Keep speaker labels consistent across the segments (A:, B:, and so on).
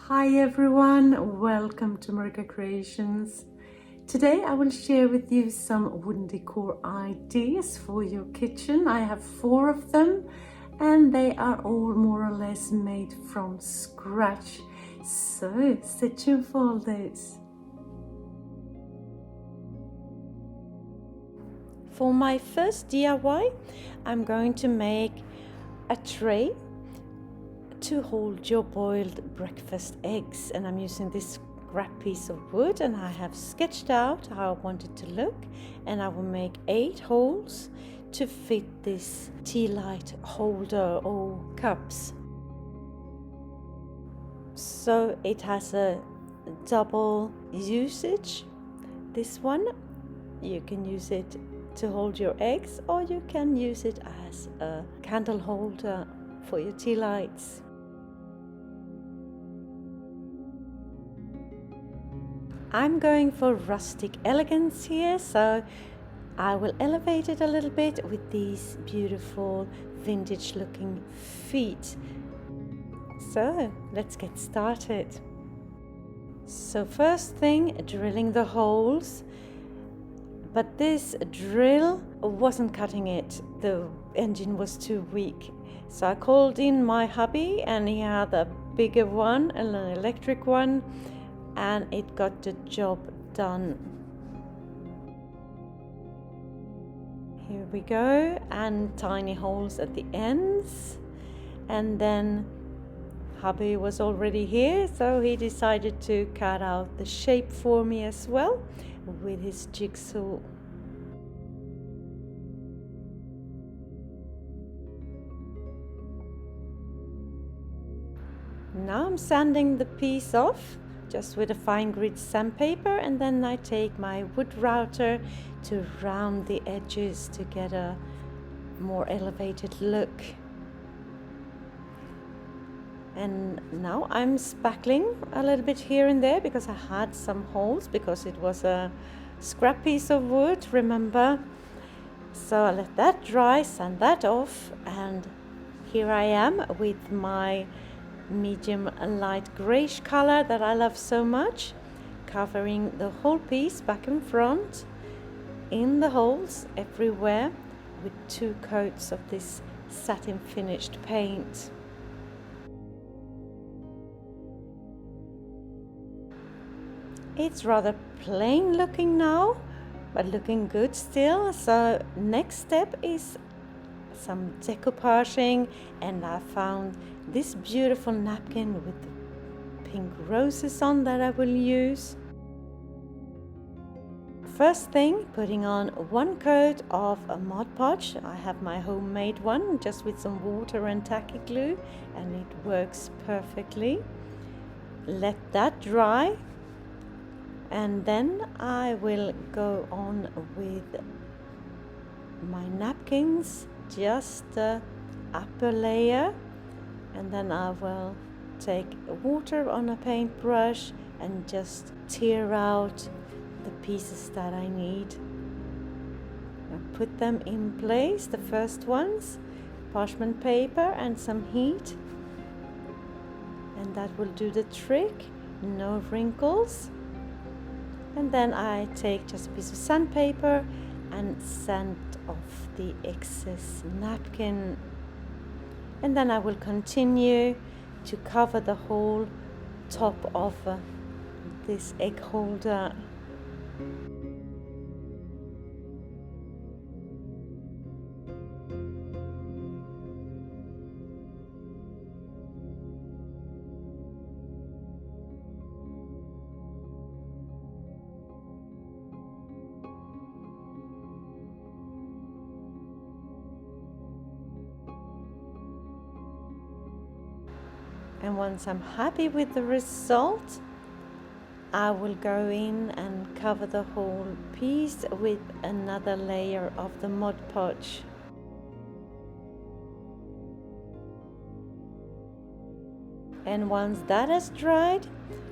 A: Hi everyone, welcome to MarikaCreations. Today I will share with you some wooden decor ideas for your kitchen. I have 4 of them and they are all more or less made from scratch. So stay tuned for all this. For my first DIY, I'm going to make a tray to hold your boiled breakfast eggs, and I'm using this scrap piece of wood, and I have sketched out how I want it to look, and I will make 8 holes to fit this tea light holder or cups. So it has a double usage. This one, you can use it to hold your eggs, or you can use it as a candle holder for your tea lights. I'm going for Rustic Elegance here, so I will elevate it a little bit with these beautiful vintage looking feet. So let's get started. So first thing, drilling the holes, but this drill wasn't cutting it. The engine was too weak. So I called in my hubby, and he had a bigger one, an electric one, and it got the job done. Here we go, and tiny holes at the ends, and then hubby was already here, so he decided to cut out the shape for me as well with his jigsaw. Now I'm sanding the piece off just with a fine grit sandpaper, and then I take my wood router to round the edges to get a more elevated look. And now I'm spackling a little bit here and there because I had some holes because it was a scrap piece of wood, remember? So I let that dry, sand that off, and here I am with my medium light grayish color that I love so much, covering the whole piece back and front in the holes everywhere with 2 coats of this satin finished paint. It's rather plain looking now, but looking good still. So next step is some decoupaging, and I found this beautiful napkin with the pink roses on that I will use. First thing, putting on 1 coat of a Mod Podge. I have my homemade one just with some water and tacky glue, and it works perfectly. Let that dry, and then I will go on with my napkins, just the upper layer, and then I will take water on a paintbrush and just tear out the pieces that I need. I put them in place, the first ones, parchment paper and some heat, and that will do the trick, no wrinkles. And then I take just a piece of sandpaper and sand off the excess napkin. And then I will continue to cover the whole top of this egg holder. And once I'm happy with the result, I will go in and cover the whole piece with another layer of the Mod Podge. And once that has dried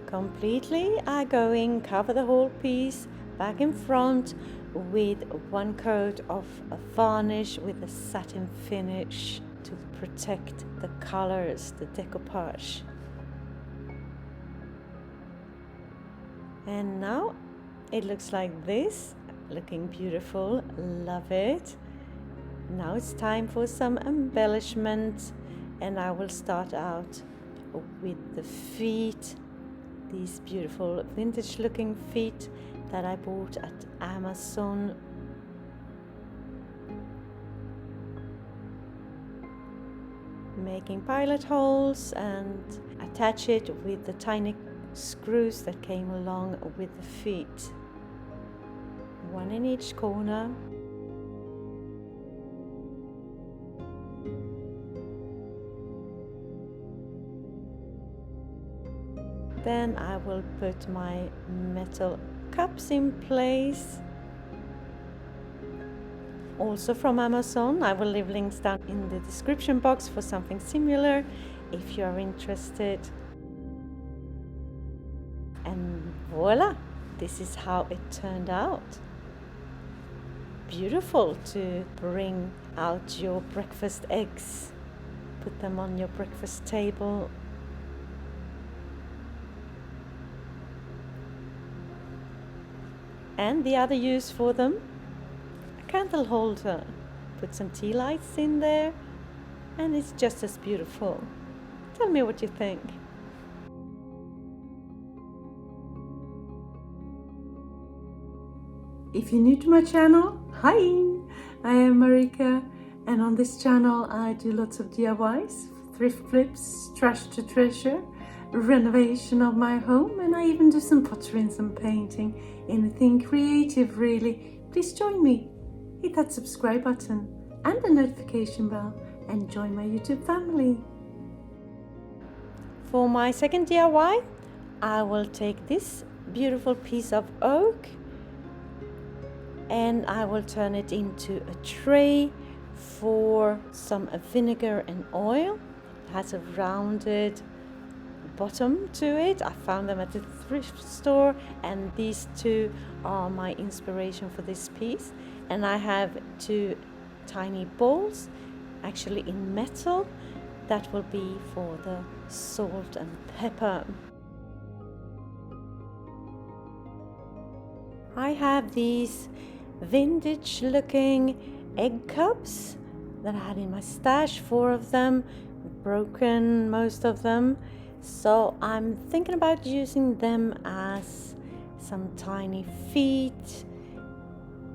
A: completely, I go in, cover the whole piece back in front with 1 coat of a varnish with a satin finish to protect the colors, the decoupage. And now it looks like this, looking beautiful, love it. Now it's time for some embellishment, and I will start out with the feet, these beautiful vintage looking feet that I bought at Amazon. Making pilot holes and attach it with the tiny screws that came along with the feet, one in each corner. Then I will put my metal cups in place, also from Amazon. I will leave links down in the description box for something similar if you are interested. And voila, this is how it turned out. Beautiful to bring out your breakfast eggs, put them on your breakfast table. And the other use for them, a candle holder. Put some tea lights in there and it's just as beautiful. Tell me what you think. If you're new to my channel, hi! I am Marika, and on this channel I do lots of DIYs, thrift flips, trash to treasure, renovation of my home, and I even do some pottery and some painting. Anything creative really. Please join me. Hit that subscribe button and the notification bell and join my YouTube family. For my second DIY, I will take this beautiful piece of oak and I will turn it into a tray for some vinegar and oil. It has a rounded bottom to it. I found them at the thrift store, and these two are my inspiration for this piece. And I have two tiny bowls, actually in metal, that will be for the salt and pepper. I have these vintage looking egg cups that I had in my stash, 4 of them, broken most of them. So I'm thinking about using them as some tiny feet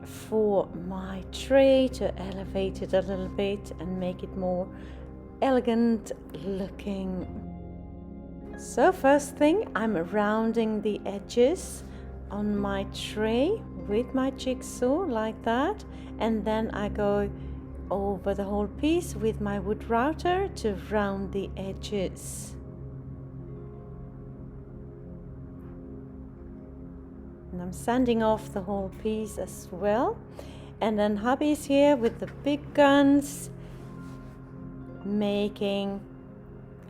A: for my tray to elevate it a little bit and make it more elegant looking. So first thing, I'm rounding the edges on my tray with my jigsaw like that, and then I go over the whole piece with my wood router to round the edges. And I'm sanding off the whole piece as well. And then hubby's here with the big guns, making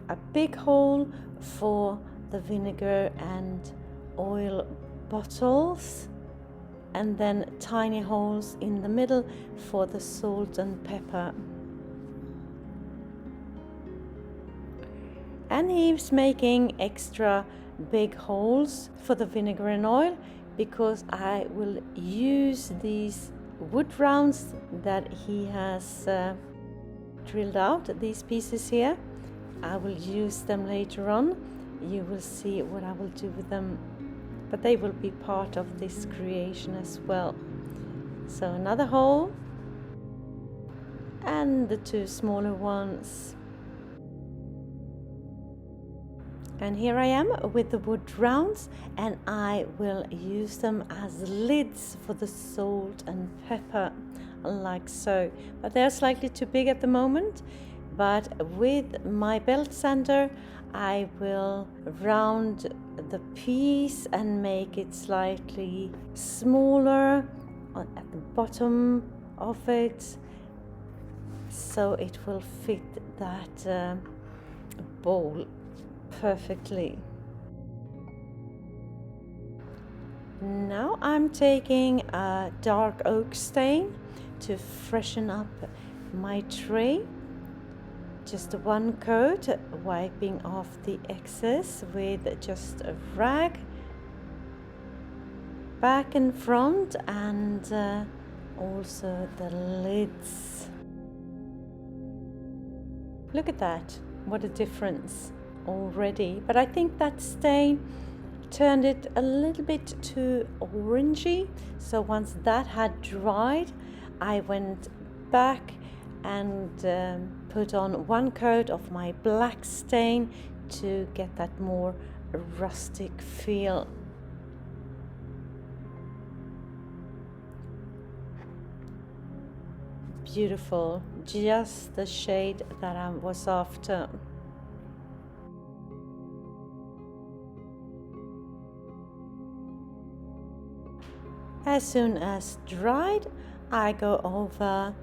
A: a big hole for the vinegar and oil bottles, and then tiny holes in the middle for the salt and pepper. And he's making extra big holes for the vinegar and oil because I will use these wood rounds that he has drilled out, these pieces here. I will use them later on. You will see what I will do with them, but they will be part of this creation as well. So another hole and the 2 smaller ones. And here I am with the wood rounds, and I will use them as lids for the salt and pepper, like so. But they're slightly too big at the moment, but with my belt sander I will round the piece and make it slightly smaller at the bottom of it, so it will fit that bowl perfectly. Now I'm taking a dark oak stain to freshen up my tray. Just 1 coat, wiping off the excess with just a rag. back and front, and also the lids. Look at that, what a difference already. But I think that stain turned it a little bit too orangey, so once that had dried, I went back and put on one coat of my black stain to get that more rustic feel. Beautiful, just the shade that I was after. As soon as dried, I go over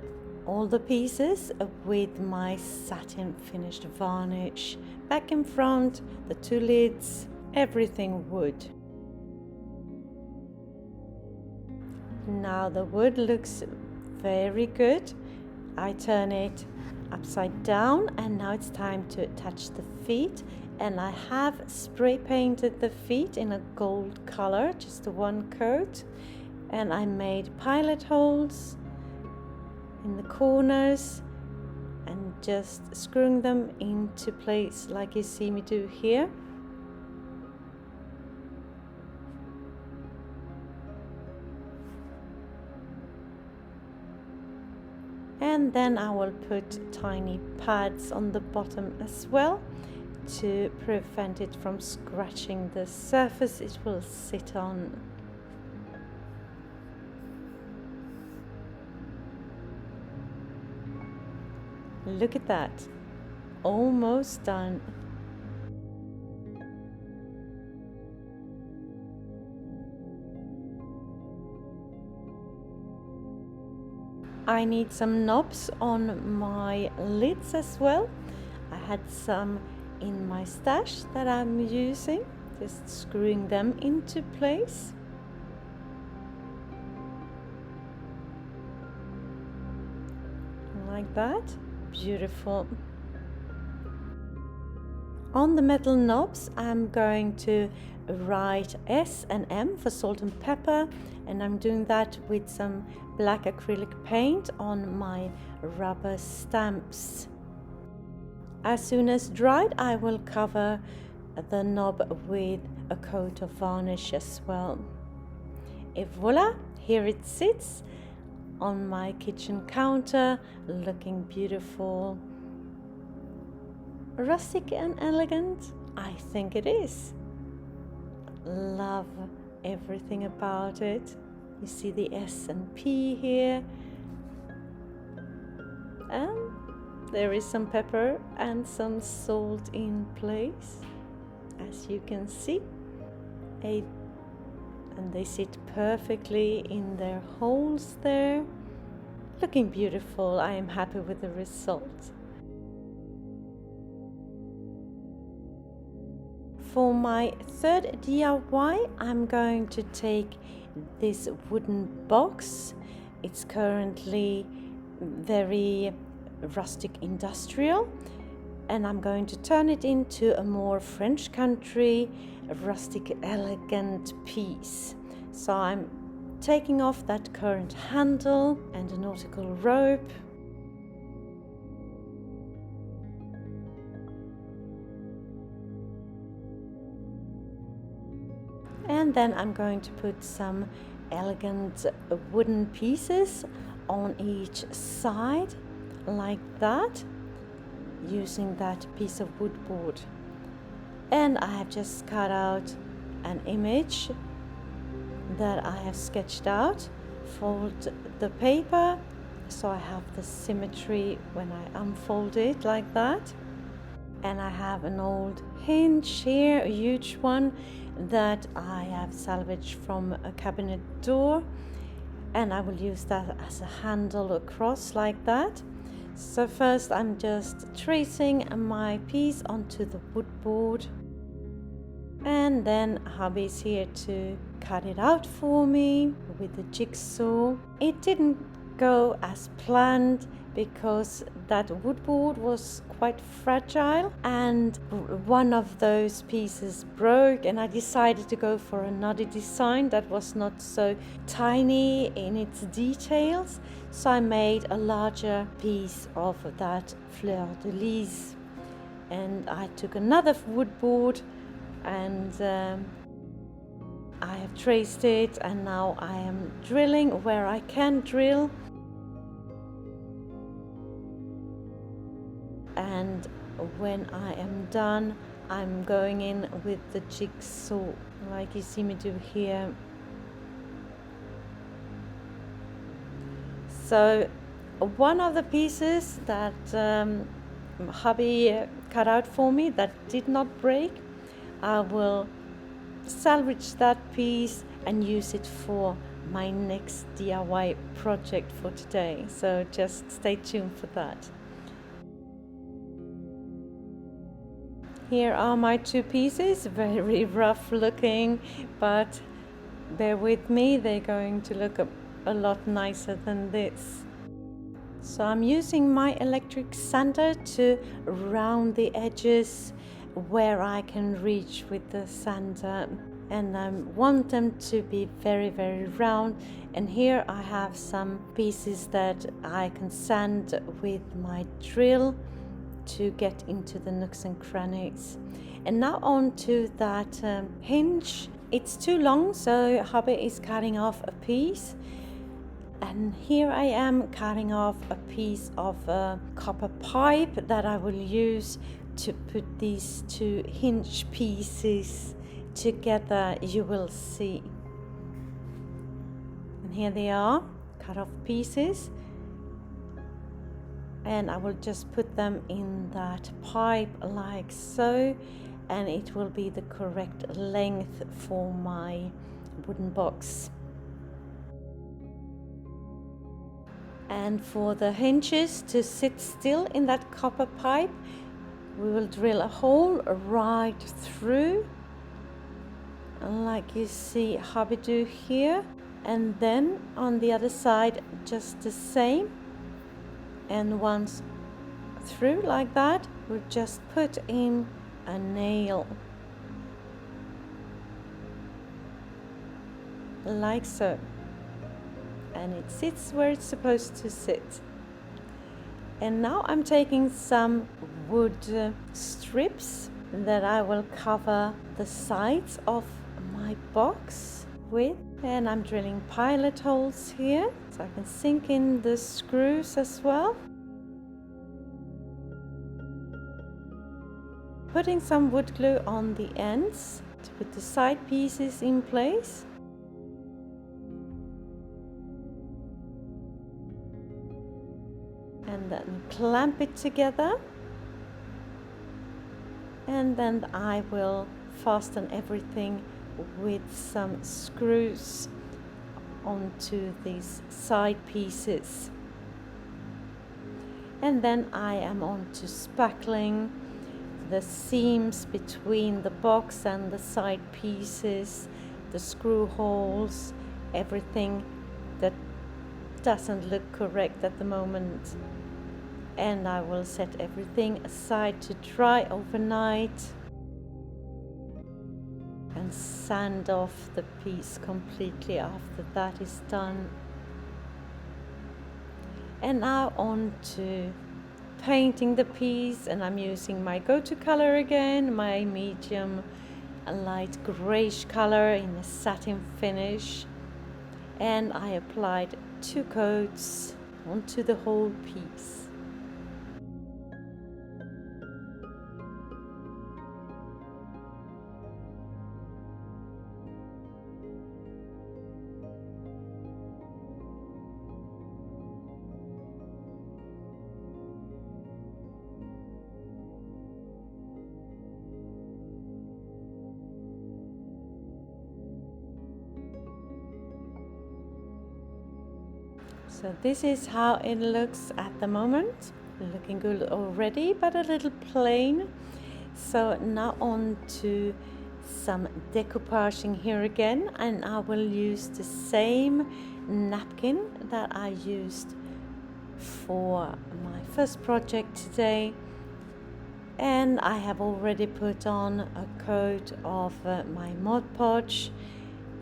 A: all the pieces with my satin finished varnish. Back and front, the two lids, everything wood. Now the wood looks very good. I turn it upside down, and now it's time to attach the feet, and I have spray painted the feet in a gold color, just one coat, and I made pilot holes in the corners and just screwing them into place like you see me do here. And then I will put tiny pads on the bottom as well to prevent it from scratching the surface it will sit on. Look at that, almost done. I need some knobs on my lids as well. I had some in my stash that I'm using, just screwing them into place. Like that. Beautiful. On the metal knobs, I'm going to write S and M for salt and pepper, and I'm doing that with some black acrylic paint on my rubber stamps. As soon as dried, I will cover the knob with a coat of varnish as well. Et voila, here it sits on my kitchen counter, looking beautiful. Rustic and elegant? I think it is. Love everything about it. You see the S and P here. And there is some pepper and some salt in place, as you can see. And they sit perfectly in their holes there. Looking beautiful. I am happy with the result. For my third DIY, I'm going to take this wooden box. It's currently very rustic industrial, and I'm going to turn it into a more French country, rustic elegant piece. So I'm taking off that current handle and a nautical rope. And then I'm going to put some elegant wooden pieces on each side like that, using that piece of wood board. And I have just cut out an image that I have sketched out, fold the paper so I have the symmetry when I unfold it like that. And I have an old hinge here, a huge one that I have salvaged from a cabinet door, and I will use that as a handle across like that. So first I'm just tracing my piece onto the wood board, and then hubby's here to cut it out for me with the jigsaw. It didn't go as planned because that wood board was quite fragile and one of those pieces broke, and I decided to go for another design that was not so tiny in its details. So I made a larger piece of that fleur de lis, and I took another wood board and I have traced it, and now I am drilling where I can drill. And when I am done, I'm going in with the jigsaw, like you see me do here. So one of the pieces that hubby cut out for me that did not break, I will salvage that piece and use it for my next DIY project for today. So just stay tuned for that. Here are my two pieces, very rough looking, but bear with me, they're going to look a lot nicer than this. So I'm using my electric sander to round the edges where I can reach with the sander, and I want them to be very round. And here I have some pieces that I can sand with my drill to get into the nooks and crannies. And now on to that hinge. It's too long, so hubby is cutting off a piece, and here I am cutting off a piece of a copper pipe that I will use to put these two hinge pieces together. You will see, and here they are, cut off pieces, and I will just put them in that pipe like so, and it will be the correct length for my wooden box. And for the hinges to sit still in that copper pipe, we will drill a hole right through, like you see hubby do here, and then on the other side just the same. And once through like that, we'll just put in a nail like so, and it sits where it's supposed to sit. And now I'm taking some wood strips that I will cover the sides of my box with, and I'm drilling pilot holes here so I can sink in the screws as well. Putting some wood glue on the ends to put the side pieces in place. And then clamp it together, and then I will fasten everything with some screws onto these side pieces. And then I am on to spackling the seams between the box and the side pieces, the screw holes, everything that doesn't look correct at the moment. And I will set everything aside to dry overnight and sand off the piece completely after that is done. And now on to painting the piece, and I'm using my go-to color again, my medium light grayish color in a satin finish, and I applied 2 coats onto the whole piece. So this is how it looks at the moment. Looking good already, but a little plain. So now on to some decoupaging here again, and I will use the same napkin that I used for my first project today, and I have already put on a coat of my Mod Podge,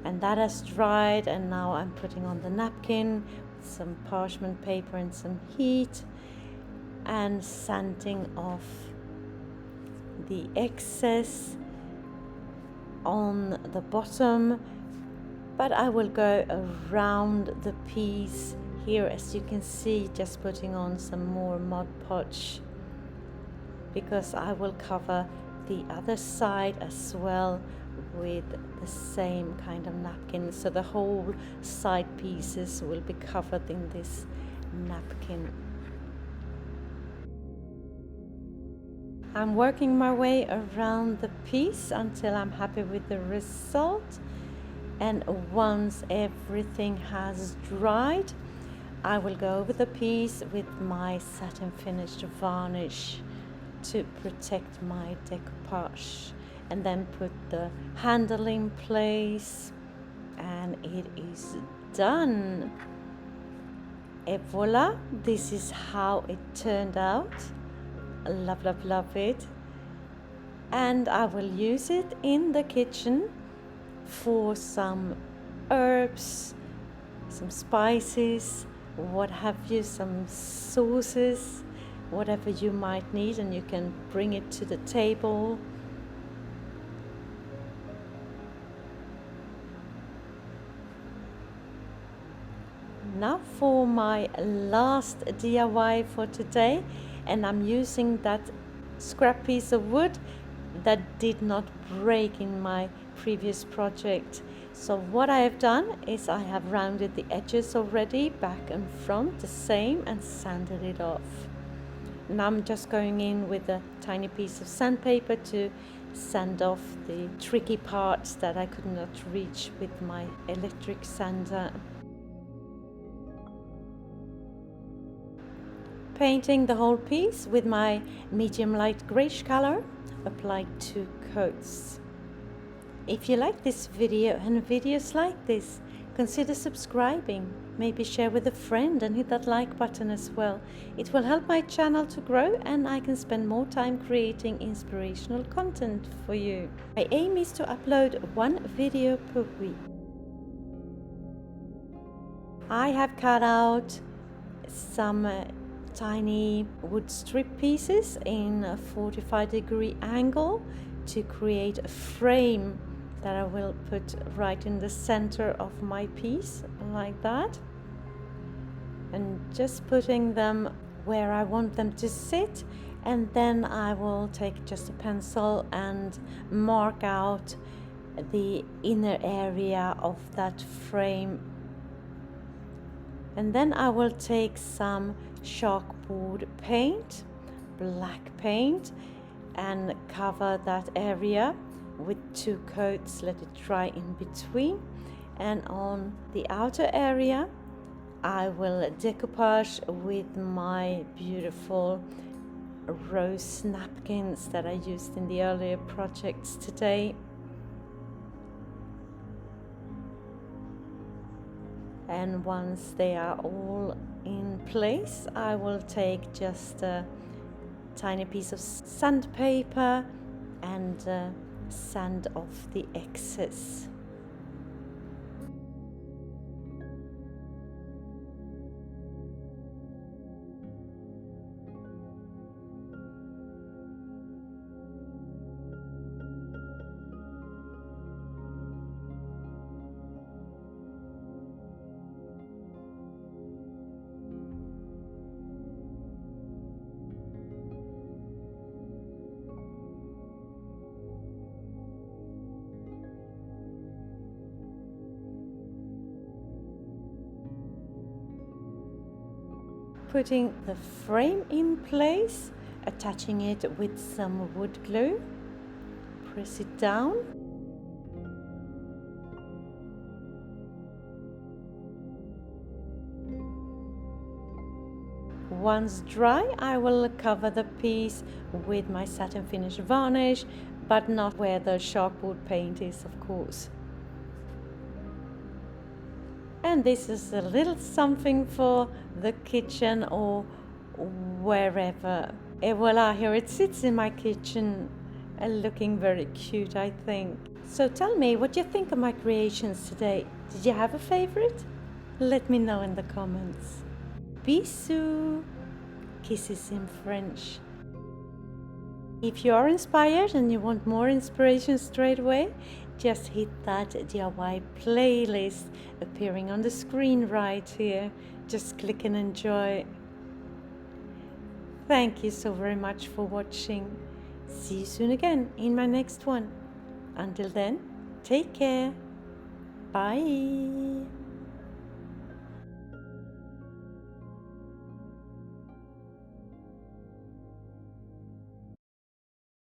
A: and that has dried, and now I'm putting on the napkin with some parchment paper and some heat and sanding off the excess on the bottom. But I will go around the piece here, as you can see, just putting on some more Mod Podge, because I will cover the other side as well with the same kind of napkin, so the whole side pieces will be covered in this napkin. I'm working my way around the piece until I'm happy with the result, and once everything has dried, I will go over the piece with my satin finished varnish to protect my decoupage, and then put the handle in place, and it is done. Et voila, this is how it turned out. Love, love, love it. And I will use it in the kitchen for some herbs, some spices, what have you, some sauces, whatever you might need, and you can bring it to the table. Now for my last DIY for today, and I'm using that scrap piece of wood that did not break in my previous project. So what I have done is I have rounded the edges already, back and front the same, and sanded it off. Now I'm just going in with a tiny piece of sandpaper to sand off the tricky parts that I could not reach with my electric sander. Painting the whole piece with my medium light greyish color, applied 2 coats. If you like this video and videos like this, consider subscribing, maybe share with a friend and hit that like button as well. It will help my channel to grow, and I can spend more time creating inspirational content for you. My aim is to upload 1 video per week. I have cut out some tiny wood strip pieces in a 45-degree angle to create a frame that I will put right in the center of my piece, like that, and just putting them where I want them to sit, and then I will take just a pencil and mark out the inner area of that frame. And then I will take some chalkboard paint, black paint, and cover that area with 2 coats, let it dry in between. And on the outer area I will decoupage with my beautiful rose napkins that I used in the earlier projects today. And once they are all in place, I will take just a tiny piece of sandpaper and sand off the excess. Putting the frame in place, attaching it with some wood glue, press it down. Once dry, I will cover the piece with my satin finish varnish, but not where the chalkboard paint is, of course. And this is a little something for the kitchen or wherever. And voila, here it sits in my kitchen, looking very cute, I think. So tell me what you think of my creations today. Did you have a favorite? Let me know in the comments. Bisous! Kisses in French. If you are inspired and you want more inspiration straight away, just hit that DIY playlist appearing on the screen right here. Just click and enjoy. Thank you so very much for watching. See you soon again in my next one. Until then, take care. Bye.